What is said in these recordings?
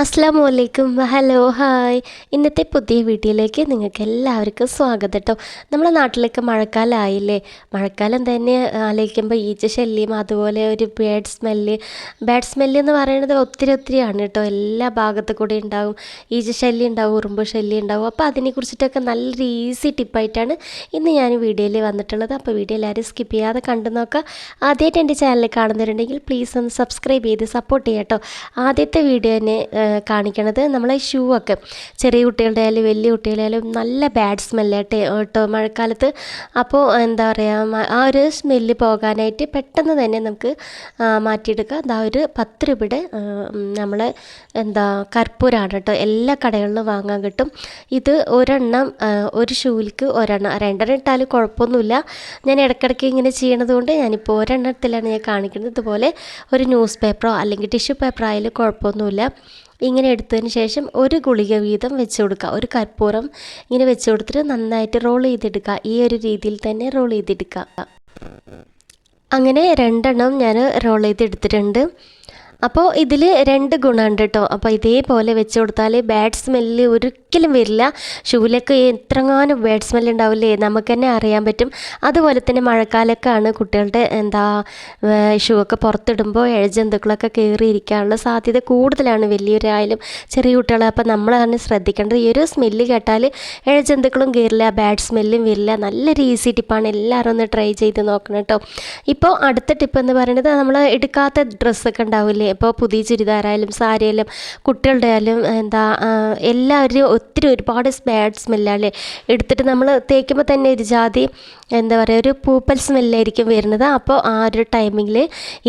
അസ്സലാമു അലൈക്കും. Hello, hi. ഇന്നത്തെ പുതിയ വീഡിയോയിലേക്ക് നിങ്ങൾക്ക് എല്ലാവർക്കും സ്വാഗതം കേട്ടോ. നമ്മളെ നാട്ടിലേക്ക് മഴക്കാലമായില്ലേ. മഴക്കാലം തന്നെ ആലോചിക്കുമ്പോൾ ഈച്ച ശല്യം, അതുപോലെ ഒരു ബാഡ് സ്മെല്ല് എന്ന് പറയുന്നത് ഒത്തിരിയാണ് കേട്ടോ. എല്ലാ ഭാഗത്തു കൂടെ ഉണ്ടാവും ഈച്ച ശല്യം, ഉണ്ടാവും ഉറുമ്പ് ശല്യം ഉണ്ടാവും. അപ്പോൾ അതിനെക്കുറിച്ചിട്ടൊക്കെ നല്ലൊരു ഈസി ടിപ്പായിട്ടാണ് ഇന്ന് ഞാൻ വീഡിയോയിൽ വന്നിട്ടുള്ളത്. അപ്പോൾ വീഡിയോ എല്ലാവരും സ്കിപ്പ് ചെയ്യാതെ കണ്ടു നോക്കുക. ആദ്യമായിട്ട് എൻ്റെ ചാനൽ കാണുന്നവരുണ്ടെങ്കിൽ പ്ലീസ് ഒന്ന് സബ്സ്ക്രൈബ് ചെയ്ത് സപ്പോർട്ട് ചെയ്യാം കേട്ടോ. ആദ്യത്തെ വീഡിയോ തന്നെ കാണിക്കണത് നമ്മളെ ഷൂ ഒക്കെ ചെറിയ കുട്ടികളുടെ ആയാലും വലിയ കുട്ടികളുടെ ആയാലും നല്ല ബാഡ് സ്മെല്ലായിട്ട് കേട്ടോ മഴക്കാലത്ത്. അപ്പോൾ എന്താ പറയുക, ആ ഒരു സ്മെല്ല് പോകാനായിട്ട് പെട്ടെന്ന് തന്നെ നമുക്ക് മാറ്റിയെടുക്കാം. അതാ ഒരു 10 രൂപയുടെ നമ്മൾ കർപ്പൂരമാണ് കേട്ടോ. എല്ലാ കടകളിലും വാങ്ങാൻ കിട്ടും. ഇത് ഒരെണ്ണം ഒരു ഷൂവിലേക്ക് ഒരെണ്ണം, രണ്ടെണ്ണം ഇട്ടാലും കുഴപ്പമൊന്നുമില്ല. ഞാൻ ഇടയ്ക്കിടയ്ക്ക് ഇങ്ങനെ ചെയ്യണത് കൊണ്ട് ഞാനിപ്പോൾ ഒരെണ്ണത്തിലാണ് ഞാൻ കാണിക്കുന്നത്. ഇതുപോലെ ഒരു ന്യൂസ് പേപ്പറോ അല്ലെങ്കിൽ ടിഷ്യൂ പേപ്പറോ ആയാലും കുഴപ്പമൊന്നുമില്ല. ഇങ്ങനെ എടുത്തതിന് ശേഷം ഒരു ഗുളിക വീതം വെച്ച് കൊടുക്കുക. ഒരു കർപ്പൂരം ഇങ്ങനെ വെച്ച് കൊടുത്തിട്ട് നന്നായിട്ട് റോൾ ചെയ്തെടുക്കുക. ഈ ഒരു രീതിയിൽ തന്നെ റോൾ ചെയ്തെടുക്കുക. അങ്ങനെ 2 എണ്ണം ഞാൻ റോൾ ചെയ്തെടുത്തിട്ടുണ്ട്. അപ്പോൾ ഇതിൽ 2 ഗുണമുണ്ട് കേട്ടോ. അപ്പോൾ ഇതേപോലെ വെച്ച് കൊടുത്താൽ ബാഡ് സ്മെല്ല് ഒരിക്കലും വരില്ല. ഷൂവിലൊക്കെ എത്രങ്ങാനും ബാഡ് സ്മെല്ല് ഉണ്ടാവില്ലേ, നമുക്ക് തന്നെ അറിയാൻ പറ്റും. അതുപോലെ തന്നെ മഴക്കാലമൊക്കെയാണ്, കുട്ടികളുടെ ഷൂ ഒക്കെ പുറത്തിടുമ്പോൾ ഇഴജന്തുക്കളൊക്കെ കയറിയിരിക്കാനുള്ള സാധ്യത കൂടുതലാണ്, വലിയൊരായാലും ചെറിയ കുട്ടികൾ. അപ്പോൾ നമ്മളാണ് ശ്രദ്ധിക്കേണ്ടത്. ഈ ഒരു സ്മെല്ല് കേട്ടാൽ ഇഴജന്തുക്കളും കയറില്ല, ബാഡ് സ്മെല്ലും വരില്ല. നല്ലൊരു ഈസി ടിപ്പാണ്, എല്ലാവരും ഒന്ന് ട്രൈ ചെയ്ത് നോക്കണം കേട്ടോ. ഇപ്പോൾ അടുത്ത ടിപ്പ് എന്ന് പറയുന്നത്, നമ്മൾ എടുക്കാത്ത ഡ്രസ്സൊക്കെ ഉണ്ടാവില്ലേ, ഇപ്പോൾ പുതിയ ചുരിദാറായാലും സാരിയായാലും കുട്ടികളുടെ ആയാലും എല്ലാവരും ഒരുപാട് ബാഡ് സ്മെല്ലല്ലേ എടുത്തിട്ട് നമ്മൾ തേക്കുമ്പോൾ തന്നെ ഒരു ജാതി ഒരു പൂപ്പൽ സ്മെല്ലായിരിക്കും വരുന്നത്. അപ്പോൾ ആ ഒരു ടൈമിങ്ങിൽ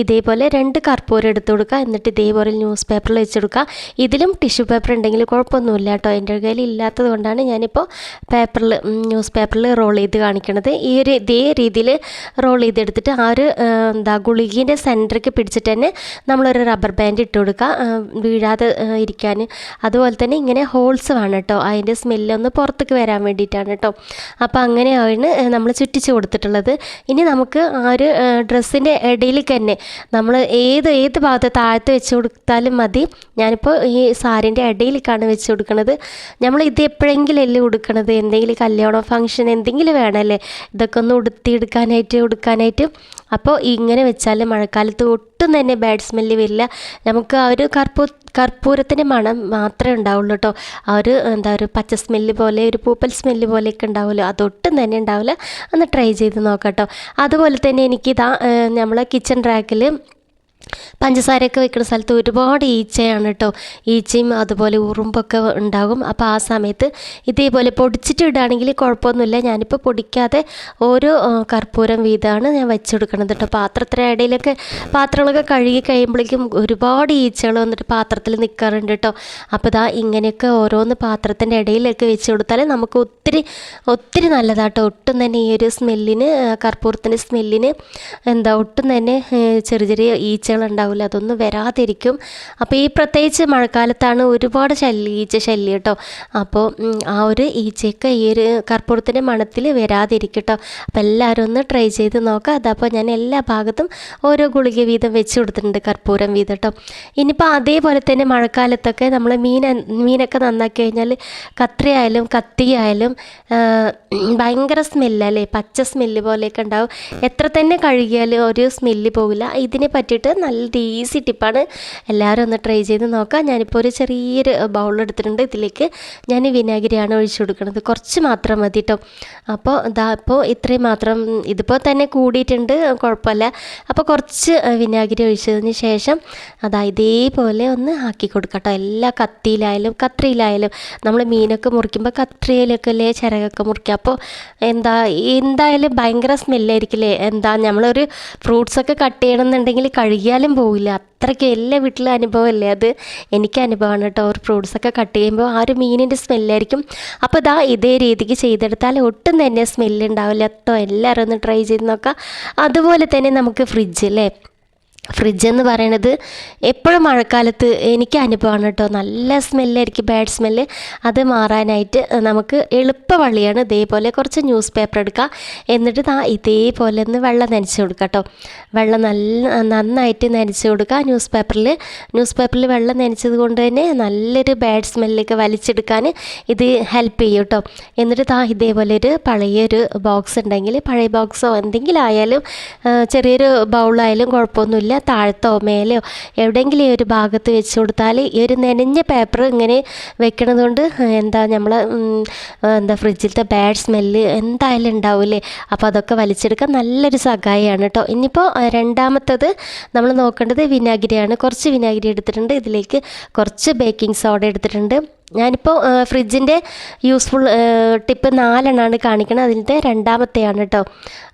ഇതേപോലെ 2 കർപ്പൂരം എടുത്ത് കൊടുക്കുക. എന്നിട്ട് ഇതേപോലെ ന്യൂസ് പേപ്പറിൽ വെച്ച് കൊടുക്കുക. ഇതിലും ടിഷ്യൂ പേപ്പർ ഉണ്ടെങ്കിൽ കുഴപ്പമൊന്നുമില്ല കേട്ടോ. എൻ്റെ കയ്യിൽ ഇല്ലാത്തത് കൊണ്ടാണ് ഞാനിപ്പോൾ ന്യൂസ് പേപ്പറിൽ റോൾ ചെയ്ത് കാണിക്കണത്. ഇതേ രീതിയിൽ റോൾ ചെയ്തെടുത്തിട്ട് ആ ഒരു ഗുളികേൻ്റെ സെൻറ്ററിലേക്ക് പിടിച്ചിട്ട് തന്നെ നമ്മളൊരു റബ്ബർ ബാൻഡ് ഇട്ട് കൊടുക്കുക, വീഴാതെ ഇരിക്കാൻ. അതുപോലെ തന്നെ ഇങ്ങനെ ഹോൾസ് വേണം കേട്ടോ, അതിൻ്റെ സ്മെല്ലൊന്ന് പുറത്തേക്ക് വരാൻ വേണ്ടിയിട്ടാണ് കേട്ടോ. അപ്പോൾ അങ്ങനെയാണ് നമ്മൾ ചുറ്റിച്ച് കൊടുത്തിട്ടുള്ളത്. ഇനി നമുക്ക് ആ ഒരു ഡ്രസ്സിൻ്റെ ഇടയിലേക്ക് തന്നെ നമ്മൾ ഏത് ഭാഗത്ത് താഴത്ത് വെച്ച് കൊടുത്താലും മതി. ഞാനിപ്പോൾ ഈ സാരിൻ്റെ ഇടയിലേക്കാണ് വെച്ച് കൊടുക്കുന്നത്. നമ്മൾ ഇത് എപ്പോഴെങ്കിലും അല്ലേ ഉടുക്കണത്, എന്തെങ്കിലും കല്യാണം ഫംഗ്ഷൻ എന്തെങ്കിലും വേണമല്ലേ ഇതൊക്കെ ഒന്ന് ഉടുക്കാനായിട്ട്. അപ്പോൾ ഇങ്ങനെ വെച്ചാൽ മഴക്കാലത്ത് ഒട്ടും തന്നെ ബാഡ് സ്മെല്ല് വരില്ല. നമുക്ക് ആ ഒരു കർപ്പൂരത്തിൻ്റെ മണം മാത്രമേ ഉണ്ടാവുള്ളൂ കേട്ടോ. ആ ഒരു പച്ച സ്മെല്ല് പോലെ, ഒരു പൂപ്പൽ സ്മെല്ല് പോലെയൊക്കെ ഉണ്ടാവുമല്ലോ, അതൊട്ടും തന്നെ ഉണ്ടാവില്ല. ഒന്ന് ട്രൈ ചെയ്ത് നോക്കാം കേട്ടോ. അതുപോലെ തന്നെ എനിക്കിതാ നമ്മളെ കിച്ചൺ റാക്കിൽ പഞ്ചസാരയൊക്കെ വെക്കുന്ന സ്ഥലത്ത് ഒരുപാട് ഈച്ചയാണ് കേട്ടോ. ഈച്ചയും അതുപോലെ ഉറുമ്പൊക്കെ ഉണ്ടാകും. അപ്പോൾ ആ സമയത്ത് ഇതേപോലെ പൊടിച്ചിട്ട് ഇടുകയാണെങ്കിൽ കുഴപ്പമൊന്നുമില്ല. ഞാനിപ്പോൾ പൊടിക്കാതെ ഓരോ കർപ്പൂരം വീതമാണ് ഞാൻ വെച്ചെടുക്കണത് കേട്ടോ. പാത്രങ്ങളൊക്കെ കഴുകി കഴിയുമ്പോഴേക്കും ഒരുപാട് ഈച്ചകൾ വന്നിട്ട് പാത്രത്തിൽ നിൽക്കാറുണ്ട് കേട്ടോ. അപ്പോൾ ഇങ്ങനെയൊക്കെ ഓരോന്ന് പാത്രത്തിൻ്റെ ഇടയിലൊക്കെ വെച്ച് കൊടുത്താൽ നമുക്ക് ഒത്തിരി നല്ലതാട്ടോ. ഒട്ടും തന്നെ ഈ ഒരു സ്മെല്ലിന്, കർപ്പൂരത്തിൻ്റെ സ്മെല്ലിന് ഒട്ടും തന്നെ ചെറിയ ഈച്ചകൾ ഉണ്ടാവില്ല, അതൊന്നും വരാതിരിക്കും. അപ്പോൾ ഈ പ്രത്യേകിച്ച് മഴക്കാലത്താണ് ഒരുപാട് ഈച്ച ശല്യം കേട്ടോ. അപ്പോൾ ആ ഒരു ഈച്ചയൊക്കെ ഈ ഒരു കർപ്പൂരത്തിൻ്റെ മണത്തിൽ വരാതിരിക്കും കേട്ടോ. അപ്പോൾ എല്ലാവരും ഒന്ന് ട്രൈ ചെയ്ത് നോക്കാം. അതപ്പോൾ ഞാൻ എല്ലാ ഭാഗത്തും ഓരോ ഗുളിക വീതം വെച്ച് കൊടുത്തിട്ടുണ്ട്, കർപ്പൂരം വീതം കേട്ടോ. ഇനിയിപ്പോൾ അതേപോലെ തന്നെ മഴക്കാലത്തൊക്കെ നമ്മൾ മീനൊക്കെ നന്നാക്കി കഴിഞ്ഞാൽ കത്രിയായാലും കത്തിയായാലും ഭയങ്കര സ്മെല്ലല്ലേ, പച്ച സ്മെല്ല് പോലെയൊക്കെ ഉണ്ടാവും. എത്ര തന്നെ കഴുകിയാലും ഒരു സ്മെല്ല് പോകില്ല. ഇതിനെ പറ്റിയിട്ട് നല്ല ഈസി ടിപ്പാണ്, എല്ലാവരും ഒന്ന് ട്രൈ ചെയ്ത് നോക്കാം. ഞാനിപ്പോൾ ഒരു ചെറിയൊരു ബൗൾ എടുത്തിട്ടുണ്ട്. ഇതിലേക്ക് ഞാൻ വിനാഗിരിയാണ് ഒഴിച്ചു കൊടുക്കുന്നത്, കുറച്ച് മാത്രം മതി കേട്ടോ. അപ്പോൾ ഇത്രയും മാത്രം, ഇതിപ്പോൾ തന്നെ കൂടിയിട്ടുണ്ട്, കുഴപ്പമില്ല. അപ്പോൾ കുറച്ച് വിനാഗിരി ഒഴിച്ചതിന് ശേഷം ഇതേപോലെ ഒന്ന് ആക്കി കൊടുക്കാം കേട്ടോ. എല്ലാ കത്രിയിലായാലും നമ്മൾ മീനൊക്കെ മുറിക്കുമ്പോൾ കത്രിയിലൊക്കെ അല്ലേ ചിറകൊക്കെ മുറിക്കുക. അപ്പോൾ എന്തായാലും ഭയങ്കര സ്മെല്ലായിരിക്കില്ലേ. നമ്മളൊരു ഫ്രൂട്ട്സൊക്കെ കട്ട് ചെയ്യണമെന്നുണ്ടെങ്കിൽ കഴുകിയാലും പോവില്ല, അത്രയ്ക്ക് എല്ലാ വീട്ടിലും അനുഭവമല്ലേ അത്. എനിക്ക് അനുഭവമാണ് കേട്ടോ. ഒരു ഫ്രൂട്ട്സൊക്കെ കട്ട് ചെയ്യുമ്പോൾ ആ ഒരു മീനിൻ്റെ സ്മെല്ലായിരിക്കും. അപ്പോൾ ഇതേ രീതിക്ക് ചെയ്തെടുത്താൽ ഒട്ടും തന്നെ സ്മെല്ല് ഉണ്ടാവില്ല കേട്ടോ. എല്ലാവരും ഒന്ന് ട്രൈ ചെയ്ത് നോക്കാം. അതുപോലെ തന്നെ നമുക്ക് ഫ്രിഡ്ജ് ഫ്രിഡ്ജ് എന്ന് പറയണത് എപ്പോഴും മഴക്കാലത്ത് എനിക്ക് അനുഭവമാണ് കേട്ടോ. നല്ല സ്മെല്ലായിരിക്കും, ബാഡ് സ്മെല്ല്. അത് മാറാനായിട്ട് നമുക്ക് എളുപ്പ വഴിയാണ് ഇതേപോലെ കുറച്ച് ന്യൂസ് പേപ്പർ എടുക്കുക. എന്നിട്ട് ഇതേപോലെ ഒന്ന് വെള്ളം നനച്ച് കൊടുക്കുക കേട്ടോ. വെള്ളം നന്നായിട്ട് നനച്ച് കൊടുക്കുക ന്യൂസ് പേപ്പറിൽ വെള്ളം നനച്ചത് കൊണ്ട് തന്നെ നല്ലൊരു ബാഡ് സ്മെല്ലൊക്കെ വലിച്ചെടുക്കാൻ ഇത് ഹെൽപ്പ് ചെയ്യും കേട്ടോ. എന്നിട്ട് ഇതേപോലെ ഒരു പഴയൊരു ബോക്സ് ഉണ്ടെങ്കിൽ, പഴയ ബോക്സോ എന്തെങ്കിലും ആയാലും, ചെറിയൊരു ബൗളായാലും കുഴപ്പമൊന്നുമില്ല, താഴത്തോ മേലെയോ എവിടെയെങ്കിലും ഈ ഒരു ഭാഗത്ത് വെച്ച് കൊടുത്താൽ ഈ ഒരു നനഞ്ഞ പേപ്പർ ഇങ്ങനെ വെക്കണത് കൊണ്ട് ഫ്രിഡ്ജിലത്തെ ബാഡ് സ്മെല്ല് എന്തായാലും ഉണ്ടാവില്ലേ. അപ്പോൾ അതൊക്കെ വലിച്ചെടുക്കാൻ നല്ലൊരു സഹായമാണ് കേട്ടോ. ഇനിയിപ്പോൾ രണ്ടാമത്തത് നമ്മൾ നോക്കേണ്ടത് വിനാഗിരിയാണ്. കുറച്ച് വിനാഗിരി എടുത്തിട്ടുണ്ട്, ഇതിലേക്ക് കുറച്ച് ബേക്കിംഗ് സോഡ എടുത്തിട്ടുണ്ട്. ഞാനിപ്പോൾ ഫ്രിഡ്ജിൻ്റെ യൂസ്ഫുൾ ടിപ്പ് 4 കാണിക്കണം, അതിൻ്റെ രണ്ടാമത്തെയാണ് കേട്ടോ.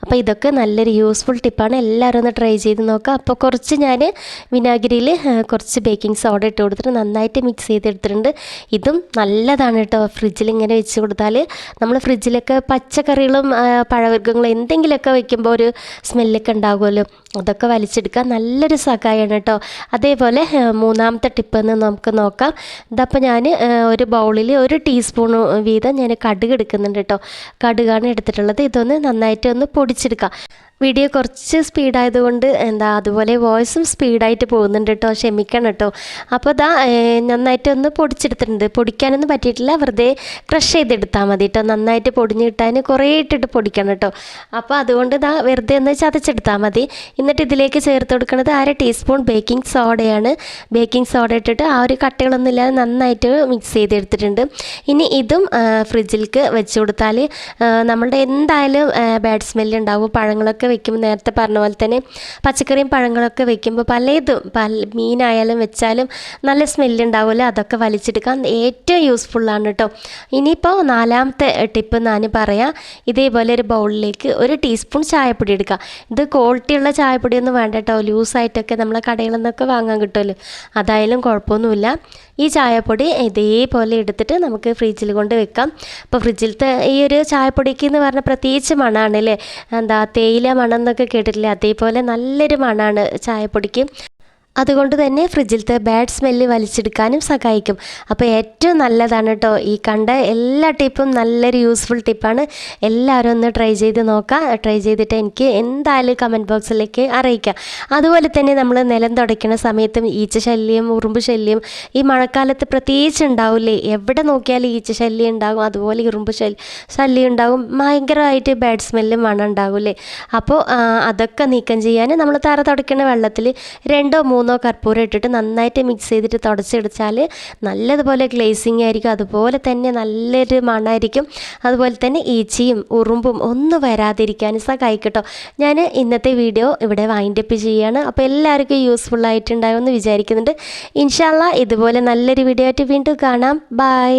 അപ്പോൾ ഇതൊക്കെ നല്ലൊരു യൂസ്ഫുൾ ടിപ്പാണ്, എല്ലാവരും ഒന്ന് ട്രൈ ചെയ്ത് നോക്കുക. അപ്പോൾ കുറച്ച് ഞാൻ വിനാഗിരിയിൽ കുറച്ച് ബേക്കിംഗ് സോഡ ഇട്ട് കൊടുത്തിട്ട് നന്നായിട്ട് മിക്സ് ചെയ്തെടുത്തിട്ടുണ്ട്. ഇതും നല്ലതാണ് കേട്ടോ. ഫ്രിഡ്ജിൽ ഇങ്ങനെ വെച്ച് കൊടുത്താൽ നമ്മൾ ഫ്രിഡ്ജിലൊക്കെ പച്ചക്കറികളും പഴവർഗ്ഗങ്ങളും എന്തെങ്കിലുമൊക്കെ വയ്ക്കുമ്പോൾ ഒരു സ്മെല്ലൊക്കെ ഉണ്ടാകുമല്ലോ, അതൊക്കെ വലിച്ചെടുക്കാൻ നല്ലൊരു സഹായമാണ് കേട്ടോ. അതേപോലെ മൂന്നാമത്തെ ടിപ്പ് എന്ന് നമുക്ക് നോക്കാം. ഇതപ്പോൾ ഞാൻ ഒരു ബൗളിൽ 1 ടീസ്പൂൺ വീതം ഞാൻ കടുക് എടുക്കുന്നുണ്ട് കേട്ടോ. കടുകാണ് എടുത്തിട്ടുള്ളത്. ഇതൊന്ന് നന്നായിട്ട് ഒന്ന് പൊടിച്ചെടുക്കാം. വീഡിയോ കുറച്ച് സ്പീഡായതുകൊണ്ട് അതുപോലെ വോയിസും സ്പീഡായിട്ട് പോകുന്നുണ്ട് കേട്ടോ, ക്ഷമിക്കണം കേട്ടോ. അപ്പോൾ നന്നായിട്ട് ഒന്ന് പൊടിച്ചെടുത്തിട്ടുണ്ട്. പൊടിക്കാനൊന്നും പറ്റിയിട്ടില്ല, വെറുതെ ക്രഷ് ചെയ്തെടുത്താൽ മതി കേട്ടോ. നന്നായിട്ട് പൊടിഞ്ഞ് കിട്ടാൻ കുറേ ഇട്ടിട്ട് പൊടിക്കണം കേട്ടോ. അപ്പോൾ അതുകൊണ്ട് വെറുതെ ഒന്ന് ചതച്ചെടുത്താൽ മതി. എന്നിട്ട് ഇതിലേക്ക് ചേർത്ത് കൊടുക്കുന്നത് 1/2 ടീസ്പൂൺ ബേക്കിംഗ് സോഡയാണ്. ബേക്കിംഗ് സോഡ ഇട്ടിട്ട് ആ ഒരു കട്ടകളൊന്നും ഇല്ലാതെ നന്നായിട്ട് മിക്സ് ചെയ്തെടുത്തിട്ടുണ്ട്. ഇനി ഇതും ഫ്രിഡ്ജിലേക്ക് വെച്ച് കൊടുത്താൽ നമ്മളുടെ എന്തായാലും ബാഡ് സ്മെല്ല് ഉണ്ടാവും. പഴങ്ങളൊക്കെ വെക്കുമ്പോൾ നേരത്തെ പറഞ്ഞ പോലെ തന്നെ പച്ചക്കറിയും പഴങ്ങളൊക്കെ വെക്കുമ്പോൾ മീനായാലും വെച്ചാലും നല്ല സ്മെല്ല് ഉണ്ടാവുമല്ലോ, അതൊക്കെ വലിച്ചെടുക്കാൻ ഏറ്റവും യൂസ്ഫുള്ളാണ് കേട്ടോ. ഇനിയിപ്പോൾ 4ാമത്തെ ടിപ്പ് ഞാൻ പറയാം. ഇതേപോലെ ഒരു ബൗളിലേക്ക് 1 ടീസ്പൂൺ ചായപ്പൊടി എടുക്കുക. ഇത് ക്വാളിറ്റിയുള്ള ചായപ്പൊടിയൊന്നും വേണ്ട കേട്ടോ, ലൂസായിട്ടൊക്കെ നമ്മളെ കടകളിൽ നിന്നൊക്കെ വാങ്ങാൻ കിട്ടുമല്ലോ, അതായാലും കുഴപ്പമൊന്നുമില്ല. ഈ ചായപ്പൊടി ഇതേപോലെ എടുത്തിട്ട് നമുക്ക് ഫ്രിഡ്ജിൽ കൊണ്ട് വെക്കാം. അപ്പോൾ ഫ്രിഡ്ജിലത്തെ ഈ ഒരു ചായപ്പൊടിക്ക് എന്ന് പറഞ്ഞാൽ പ്രത്യേകിച്ച് മണമാണ് അല്ലേ, തേയില മണം എന്നൊക്കെ കേട്ടിട്ടില്ലേ, അതേപോലെ നല്ലൊരു മണമാണ് ചായപ്പൊടിക്ക്. അതുകൊണ്ട് തന്നെ ഫ്രിഡ്ജിലത്തെ ബാഡ് സ്മെല്ല് വലിച്ചെടുക്കാനും സഹായിക്കും. അപ്പോൾ ഏറ്റവും നല്ലതാണ് കേട്ടോ. ഈ കണ്ട എല്ലാ ടിപ്പും നല്ലൊരു യൂസ്ഫുൾ ടിപ്പാണ്. എല്ലാവരും ഒന്ന് ട്രൈ ചെയ്ത് നോക്കാം. ട്രൈ ചെയ്തിട്ട് എനിക്ക് എന്തായാലും കമൻറ്റ് ബോക്സിലേക്ക് അറിയിക്കാം. അതുപോലെ തന്നെ നമ്മൾ നിലം തുടയ്ക്കുന്ന സമയത്തും ഈച്ച ശല്യം, ഉറുമ്പ് ശല്യം ഈ മഴക്കാലത്ത് പ്രത്യേകിച്ച് ഉണ്ടാവില്ലേ, എവിടെ നോക്കിയാലും ഈച്ച ശല്യം ഉണ്ടാകും, അതുപോലെ ഉറുമ്പ് ശല്യം ഉണ്ടാകും, ഭയങ്കരമായിട്ട് ബാഡ് സ്മെല്ലും മണം ഉണ്ടാകില്ലേ. അപ്പോൾ അതൊക്കെ നീക്കം ചെയ്യാൻ നമ്മൾ തറ തുടയ്ക്കുന്ന വെള്ളത്തിൽ 2-3 കർപ്പൂരം ഇട്ടിട്ട് നന്നായിട്ട് മിക്സ് ചെയ്തിട്ട് തുടച്ചെടുത്താൽ നല്ലതുപോലെ ഗ്ലേസിങ് ആയിരിക്കും. അതുപോലെ തന്നെ നല്ലൊരു മണമായിരിക്കും. അതുപോലെ തന്നെ ഈച്ചയും ഉറുമ്പും ഒന്നും വരാതിരിക്കാൻ സഹായിക്കട്ടോ. ഞാൻ ഇന്നത്തെ വീഡിയോ ഇവിടെ വൈൻഡപ്പ് ചെയ്യുകയാണ്. അപ്പോൾ എല്ലാവർക്കും യൂസ്ഫുൾ ആയിട്ടുണ്ടാകുമെന്ന് വിചാരിക്കുന്നുണ്ട്. ഇൻഷാ അല്ലാഹ് ഇതുപോലെ നല്ലൊരു വീഡിയോ ആയിട്ട് വീണ്ടും കാണാം. ബൈ.